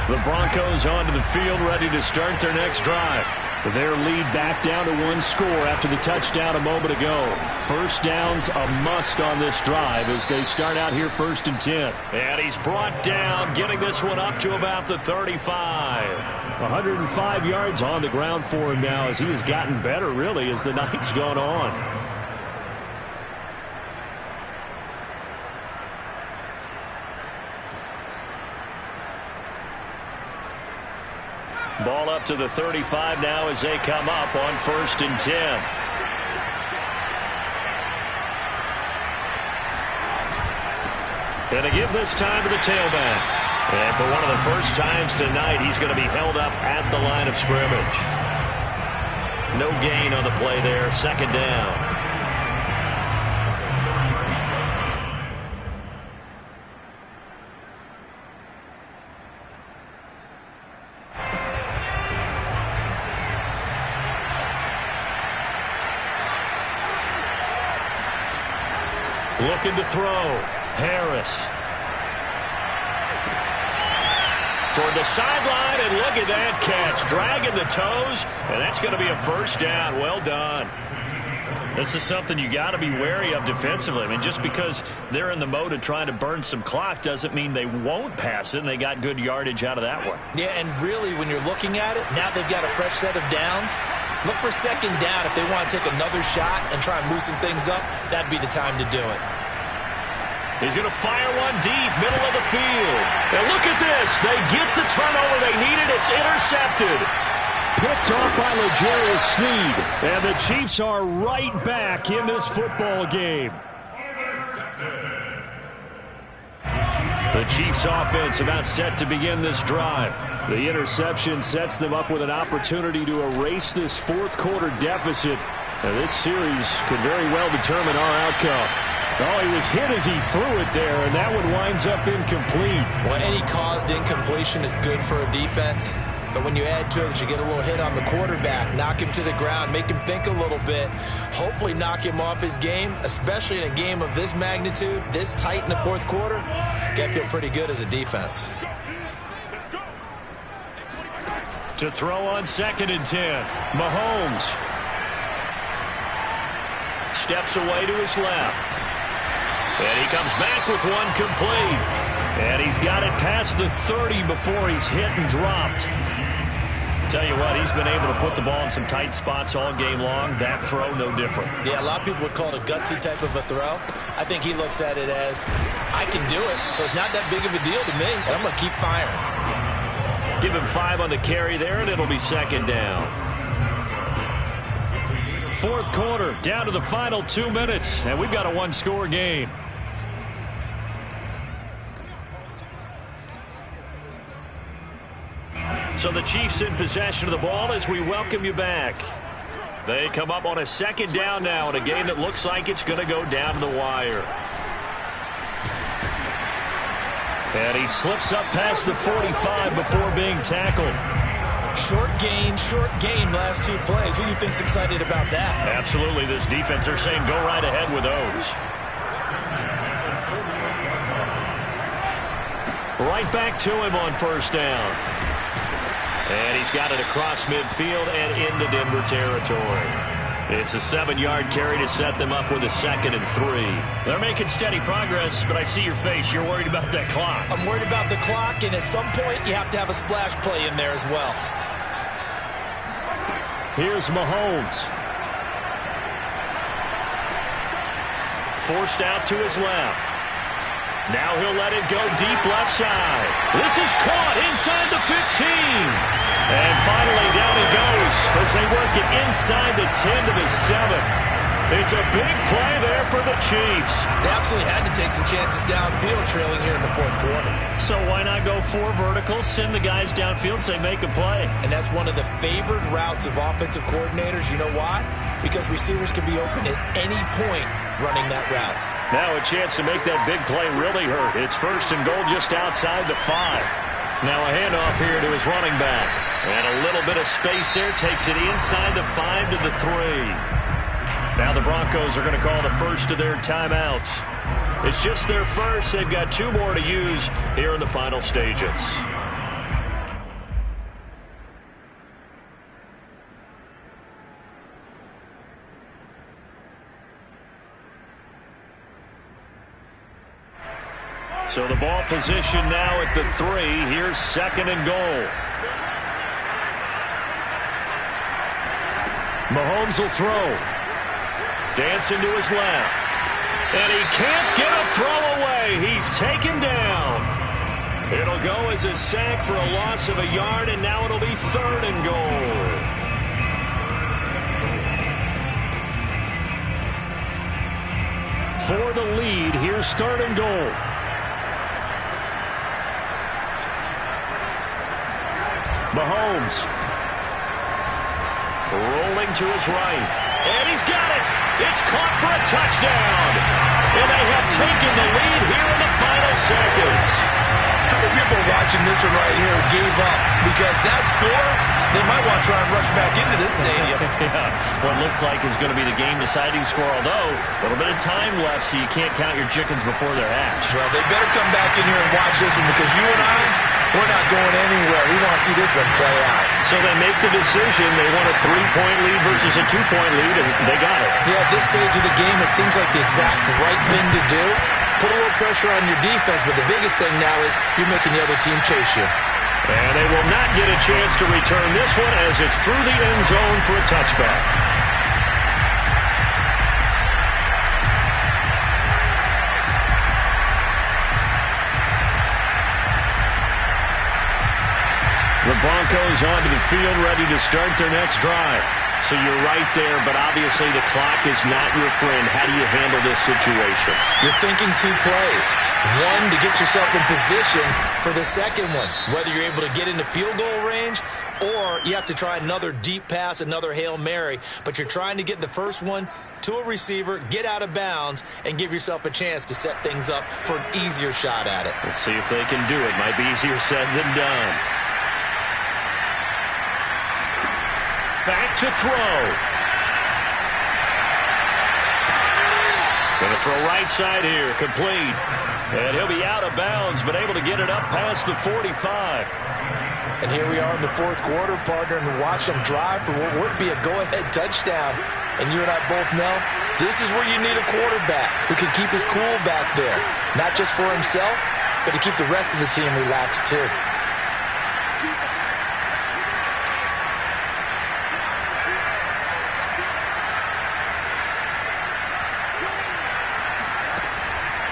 The Broncos onto the field, ready to start their next drive. Their lead back down to 1 score after the touchdown a moment ago. 1st down's a must on this drive as they start out here 1st and 10. And he's brought down, getting this one up to about the 35. 105 yards on the ground for him now as he has gotten better, really, as the night's gone on. Ball up to the 35 now as they come up on 1st and 10. And to give this time to the tailback. And for one of the first times tonight, he's going to be held up at the line of scrimmage. No gain on the play there. Second down. Looking to throw. Harris. Toward the sideline, and look at that catch. Dragging the toes, and that's going to be a first down. Well done. This is something you got to be wary of defensively. I mean, just because they're in the mode of trying to burn some clock doesn't mean they won't pass it, and they got good yardage out of that one. Yeah, and really, when you're looking at it, now they've got a fresh set of downs. Look for second down if they want to take another shot and try and loosen things up. That'd be the time to do it. He's going to fire one deep, middle of the field. And look at this. They get the turnover they needed. It's intercepted. Picked off by L'Jarius Sneed. And the Chiefs are right back in this football game. The Chiefs offense about set to begin this drive. The interception sets them up with an opportunity to erase this fourth quarter deficit. Now, this series could very well determine our outcome. Oh, he was hit as he threw it there, and that one winds up incomplete. Well, any caused incompletion is good for a defense. But when you add to it that you get a little hit on the quarterback, knock him to the ground, make him think a little bit, hopefully knock him off his game, especially in a game of this magnitude, this tight in the fourth quarter, got to feel pretty good as a defense. To throw on 2nd and 10. Mahomes steps away to his left. And he comes back with one complete. And he's got it past the 30 before he's hit and dropped. Tell you what, he's been able to put the ball in some tight spots all game long. That throw, no different. Yeah, a lot of people would call it a gutsy type of a throw. I think he looks at it as, I can do it, so it's not that big of a deal to me, and I'm going to keep firing. Give him 5 on the carry there, and it'll be second down. Fourth quarter, down to the final 2 minutes, and we've got a one-score game. So the Chiefs in possession of the ball as we welcome you back. They come up on a second down now in a game that looks like it's going to go down to the wire. And he slips up past the 45 before being tackled. Short gain last 2 plays. Who do you think's excited about that? Absolutely. This defense, they're saying go right ahead with those. Right back to him on first down. And he's got it across midfield and into Denver territory. It's a 7-yard carry to set them up with a 2nd and 3. They're making steady progress, but I see your face. You're worried about that clock. I'm worried about the clock, and at some point you have to have a splash play in there as well. Here's Mahomes. Forced out to his left. Now he'll let it go deep left side. This is caught inside the 15. And finally down it goes as they work it inside the 10 to the 7. It's a big play there for the Chiefs. They absolutely had to take some chances downfield trailing here in the fourth quarter. So why not go 4 verticals, send the guys downfield, say make a play. And that's one of the favored routes of offensive coordinators. You know why? Because receivers can be open at any point running that route. Now a chance to make that big play really hurt. It's 1st and goal just outside the 5. Now a handoff here to his running back. And a little bit of space there. Takes it inside the 5 to the 3. Now the Broncos are going to call the first of their timeouts. It's just their first. They've got 2 more to use here in the final stages. So the ball position now at the 3. Here's 2nd and goal. Mahomes will throw. Dancing to his left. And he can't get a throw away. He's taken down. It'll go as a sack for a loss of a yard, and now it'll be 3rd and goal. For the lead, here's 3rd and goal. Mahomes. Rolling to his right. And he's got it. It's caught for a touchdown. And they have taken the lead here in the final seconds. How many people watching this one right here gave up? Because that score, they might want to try and rush back into this stadium. Yeah, what looks like is going to be the game-deciding score, although a little bit of time left, so you can't count your chickens before they're hatched. Well, they better come back in here and watch this one, because you and I, we're not going anywhere. We want to see this one play out. So they make the decision. They want a 3-point lead versus a 2-point lead, and they got it. Yeah, at this stage of the game, it seems like the exact right thing to do. Put a little pressure on your defense, but the biggest thing now is you're making the other team chase you. And they will not get a chance to return this one as it's through the end zone for a touchback. The Broncos onto the field, ready to start their next drive. So you're right there, but obviously the clock is not your friend. How do you handle this situation? You're thinking 2 plays. One, to get yourself in position for the second one, whether you're able to get into field goal range or you have to try another deep pass, another Hail Mary, but you're trying to get the first one to a receiver, get out of bounds, and give yourself a chance to set things up for an easier shot at it. Let's see if they can do it. Might be easier said than done. Back to throw. Going to throw right side here, complete. And he'll be out of bounds, but able to get it up past the 45. And here we are in the fourth quarter, partner, and watch them drive for what would be a go-ahead touchdown. And you and I both know this is where you need a quarterback who can keep his cool back there. Not just for himself, but to keep the rest of the team relaxed too.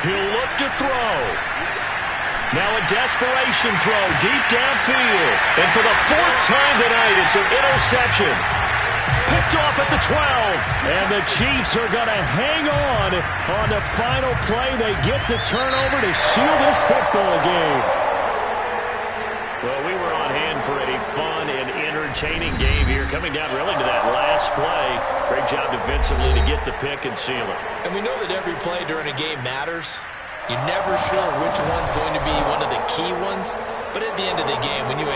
He'll look to throw. Now a desperation throw deep downfield. And for the 4th time tonight, it's an interception. Picked off at the 12. And the Chiefs are going to hang on the final play. They get the turnover to seal this football game. Well, we were on hand for a fun and entertaining game here. Coming down really to that last play. Great job defensively to get the pick and seal it. And we know that every play during a game matters. You're never sure which one's going to be one of the key ones. But at the end of the game, when you